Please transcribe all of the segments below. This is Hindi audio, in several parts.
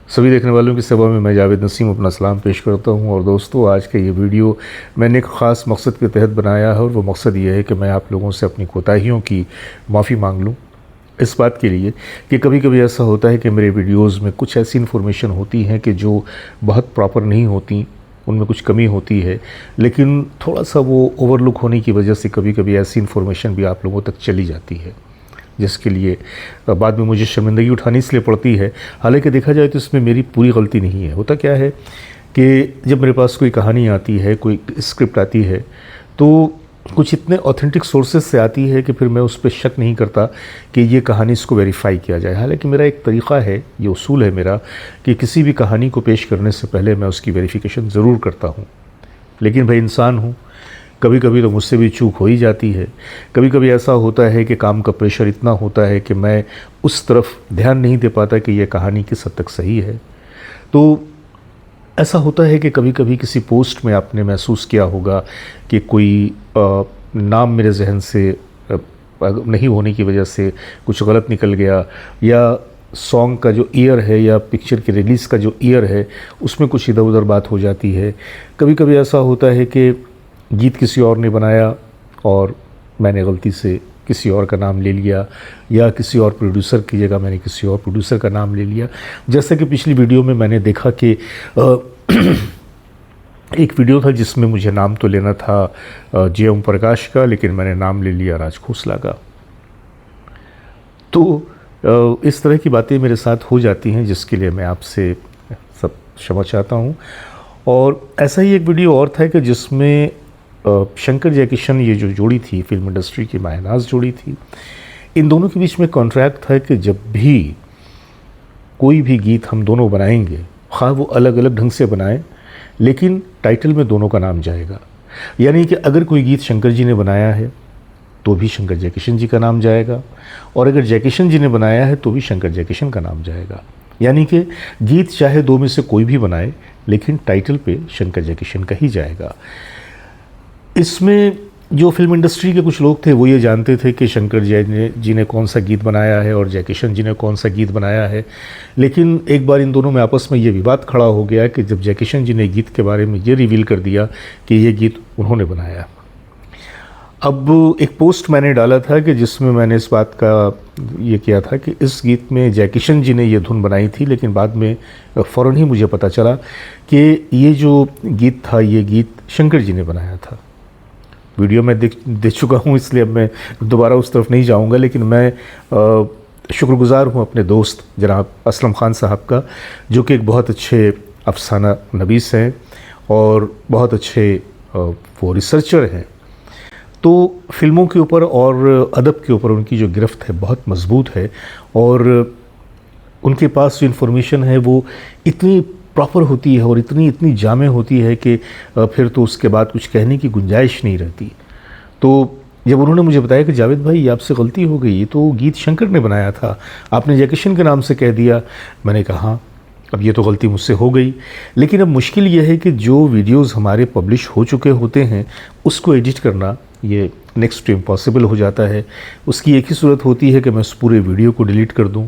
सभी देखने वालों की सेवा में मैं जावेद नसीम अपना सलाम पेश करता हूं। और दोस्तों, आज का ये वीडियो मैंने एक ख़ास मकसद के तहत बनाया है और वो मकसद ये है कि मैं आप लोगों से अपनी कोताहियों की माफ़ी मांग लूं। इस बात के लिए कि कभी कभी ऐसा होता है कि मेरे वीडियोज़ में कुछ ऐसी इन्फॉर्मेशन होती हैं कि जो बहुत प्रॉपर नहीं होती, उनमें कुछ कमी होती है, लेकिन थोड़ा सा वो ओवरलुक होने की वजह से कभी कभी ऐसी इन्फॉर्मेशन भी आप लोगों तक चली जाती है, जिसके लिए बाद में मुझे शर्मिंदगी उठानी इसलिए पड़ती है। हालांकि देखा जाए तो इसमें मेरी पूरी गलती नहीं है। होता क्या है कि जब मेरे पास कोई कहानी आती है, कोई स्क्रिप्ट आती है, तो कुछ इतने ऑथेंटिक सोर्सेज से आती है कि फिर मैं उस पर शक नहीं करता कि ये कहानी इसको वेरीफाई किया जाए। हालांकि मेरा एक तरीक़ा है, ये उसूल है मेरा, कि किसी भी कहानी को पेश करने से पहले मैं उसकी वेरिफिकेशन ज़रूर करता हूँ। लेकिन भाई इंसान हूँ, कभी कभी तो मुझसे भी चूक हो ही जाती है। कभी कभी ऐसा होता है कि काम का प्रेशर इतना होता है कि मैं उस तरफ ध्यान नहीं दे पाता कि यह कहानी किस हद तक सही है। तो ऐसा होता है कि कभी कभी किसी पोस्ट में आपने महसूस किया होगा कि कोई नाम मेरे जहन से नहीं होने की वजह से कुछ गलत निकल गया, या सॉन्ग का जो ईयर है या पिक्चर के रिलीज़ का जो ईयर है उसमें कुछ इधर उधर बात हो जाती है। कभी कभी ऐसा होता है कि गीत किसी और ने बनाया और मैंने गलती से किसी और का नाम ले लिया, या किसी और प्रोड्यूसर की जगह मैंने किसी और प्रोड्यूसर का नाम ले लिया। जैसे कि पिछली वीडियो में मैंने देखा कि एक वीडियो था जिसमें मुझे नाम तो लेना था जे ओम प्रकाश का, लेकिन मैंने नाम ले लिया राज खोसला का। तो इस तरह की बातें मेरे साथ हो जाती हैं, जिसके लिए मैं आपसे सब क्षमा चाहता हूँ। और ऐसा ही एक वीडियो और था कि जिसमें शंकर जयकिशन, ये जो जोड़ी थी, फिल्म इंडस्ट्री की मायनाज जोड़ी थी, इन दोनों के बीच में कॉन्ट्रैक्ट था कि जब भी कोई भी गीत हम दोनों बनाएंगे, ख़ास वो अलग अलग ढंग से बनाएं, लेकिन टाइटल में दोनों का नाम जाएगा। यानी कि अगर कोई गीत शंकर जी ने बनाया है तो भी शंकर जयकिशन जी का नाम जाएगा, और अगर जयकिशन जी ने बनाया है तो भी शंकर जयकिशन का नाम जाएगा। यानी कि गीत चाहे दो में से कोई भी बनाए, लेकिन टाइटल पे शंकर जयकिशन का ही जाएगा। इसमें जो फिल्म इंडस्ट्री के कुछ लोग थे वो ये जानते थे कि शंकर जी ने कौन सा गीत बनाया है और जयकिशन जी ने कौन सा गीत बनाया है। लेकिन एक बार इन दोनों में आपस में ये विवाद खड़ा हो गया कि जब जयकिशन जी ने गीत के बारे में ये रिवील कर दिया कि ये गीत उन्होंने बनाया। अब एक पोस्ट मैंने डाला था कि जिसमें मैंने इस बात का ये किया था कि इस गीत में जयकिशन जी ने ये धुन बनाई थी, लेकिन बाद में फ़ौरन ही मुझे पता चला कि ये जो गीत था ये गीत शंकर जी ने बनाया था। वीडियो मैं देख चुका हूँ, इसलिए अब मैं दोबारा उस तरफ नहीं जाऊँगा। लेकिन मैं शुक्रगुज़ार हूँ अपने दोस्त जनाब असलम ख़ान साहब का, जो कि एक बहुत अच्छे अफसाना नवीस हैं और बहुत अच्छे वो रिसर्चर हैं। तो फिल्मों के ऊपर और अदब के ऊपर उनकी जो गिरफ्त है बहुत मज़बूत है, और उनके पास जो इन्फॉर्मेशन है वो इतनी प्रॉपर होती है और इतनी जामे होती है कि फिर तो उसके बाद कुछ कहने की गुंजाइश नहीं रहती। तो जब उन्होंने मुझे बताया कि जावेद भाई ये आपसे गलती हो गई, ये तो गीत शंकर ने बनाया था, आपने जयकिशन के नाम से कह दिया। मैंने कहा हाँ, अब ये तो गलती मुझसे हो गई। लेकिन अब मुश्किल ये है कि जो वीडियोज़ हमारे पब्लिश हो चुके होते हैं उसको एडिट करना ये नेक्स्ट टू इम्पॉसिबल हो जाता है। उसकी एक ही सूरत होती है कि मैं उस पूरे वीडियो को डिलीट कर दूँ।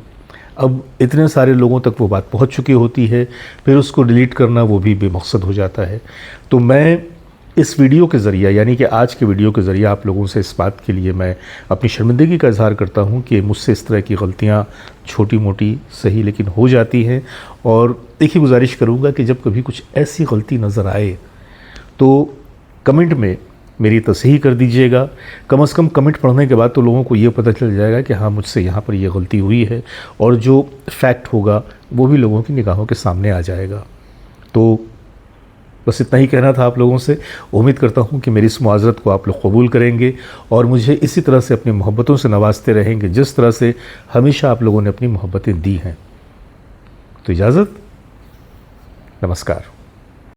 अब इतने सारे लोगों तक वो बात पहुंच चुकी होती है, फिर उसको डिलीट करना वो भी बेमकसद हो जाता है। तो मैं इस वीडियो के ज़रिए, यानी कि आज के वीडियो के ज़रिए, आप लोगों से इस बात के लिए मैं अपनी शर्मिंदगी का इज़हार करता हूं कि मुझसे इस तरह की गलतियां छोटी मोटी सही लेकिन हो जाती हैं। और एक ही गुजारिश करूंगा कि जब कभी कुछ ऐसी गलती नज़र आए तो कमेंट में मेरी तस्हीह कर दीजिएगा। कम से कम कमेंट पढ़ने के बाद तो लोगों को ये पता चल जाएगा कि हाँ, मुझसे यहाँ पर ये गलती हुई है, और जो फैक्ट होगा वो भी लोगों की निगाहों के सामने आ जाएगा। तो बस इतना ही कहना था आप लोगों से। उम्मीद करता हूँ कि मेरी इस मुआज़रत को आप लोग कबूल करेंगे और मुझे इसी तरह से अपनी मोहब्बतों से नवाजते रहेंगे, जिस तरह से हमेशा आप लोगों ने अपनी मोहब्बतें दी हैं। तो इजाज़त, नमस्कार।